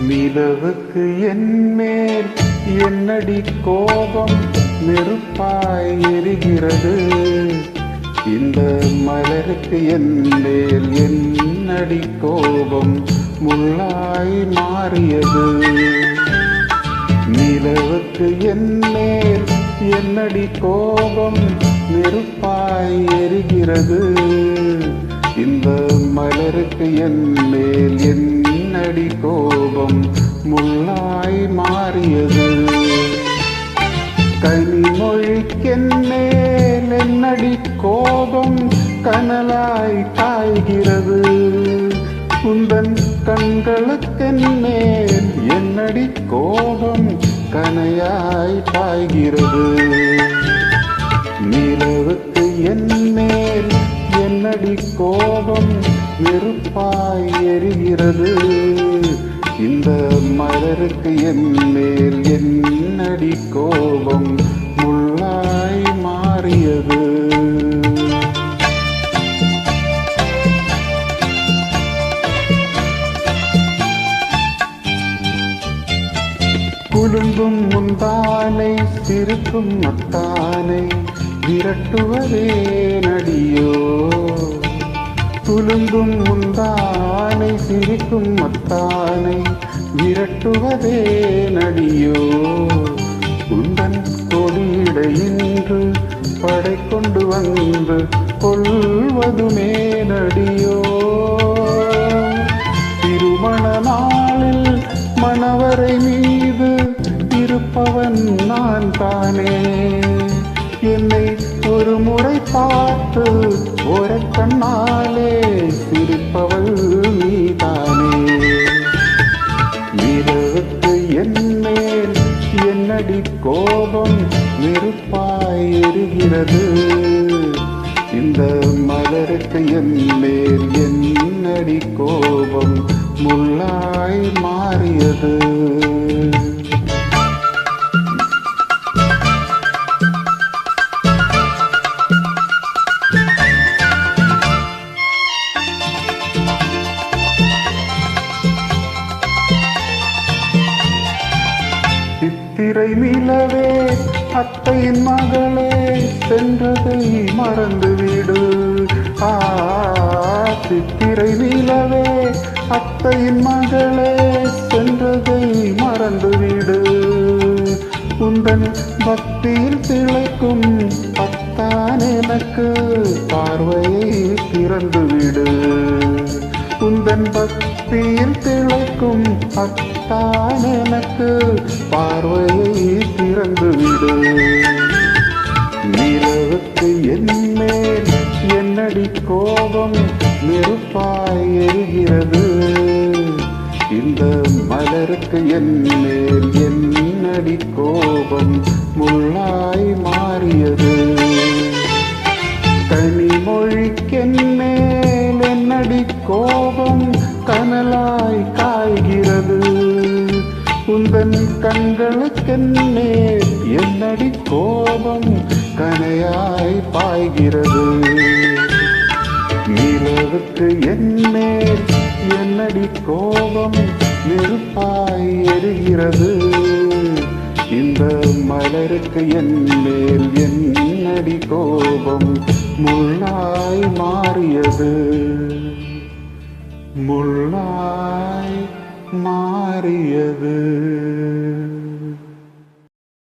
நிலவுக்கு என்மேல் என்னடி கோபம் நெருப்பாய் எரிகிறது. இந்த மலருக்கு என்மேல் என்னடி கோபம் முள்ளாய் மாறியது. நிலவுக்கு என்மேல் என்னடி கோபம் நெருப்பாய் எரிகிறது. இந்த மலருக்கு என்மேல் என்னடி கோபம் முள்ளாய் மாறியது. கனிமொழிக்கென்மேல் என்னடி கோபம் கனலாய் காய்கிறது. உந்தன் கண்களுக்கென்மேல் என்னடி கோபம் கனையாய் பாய்கிறது. நிலவுக்கு என்மேல் என்னடி கோபம் நெருப்பாய் எரிகிறது. இந்த மலருக்கு என்மேல் என்னடி கோபம் முள்ளாய் மாறியது. குலுங்கும் முந்தானை சிரிக்கும் மத்தானை விரட்டுவதே நடியோ. குலுங்கும் முந்தானை சிரிக்கும் மத்தானை விரட்டுவதே நடியோ. உந்தன் கொடியிடையின்று படை கொண்டு வந்து கொள்வதுமே நடியோ. திருமண நாளில் மணவரை மீது இருப்பவன் நான் தானே. என்னை ஒரு முறை பார்த்து ஒரு கண்ணாலே சிரிப்பவள் நீதானே. நிலவுக்கு என்மேல் என்னடி கோபம் நெருப்பாய் எரிகிறது. இந்த மலருக்கு என்மேல் என்னடி கோபம் முள்ளாய் மாறியது. சித்திரை நிலவே அத்தையின் மகளே சென்றதை மறந்துவிடு. சித்திரை நிலவே அத்தையின் மகளே சென்றதை மறந்துவிடு. உந்தன் பக்தியில் திளைக்கும் பத்தான் எனக்கு பார்வையை திறந்துவிடு. உந்தன் பக்தியில் திளைக்கும் பத்தான் எனக்கு பார்வையை திறந்துவிடு. நிலவுக்கு என்மேல் என்னடி கோபம் நெருப்பாய் எரிகிறது. இந்த மலருக்கு என்மேல் என்னடி கோபம் முள்ளாய் மாறியது. கனிமொழிக்கென்மேல் என்னடி கோபம் கனலாய் காய்கிறது. உந்தன் கண்களுக்கென்மேல் என்னடி கோபம் கனையாய் பாய்கிறது. நிலவுக்கு என்மேல் என்னடி கோபம் நெருப்பாய் எரிகிறது. இந்த மலருக்கு என்மேல் என்னடி கோபம் முள்ளாய் மாறியது. முள்ளாய் மாறியது.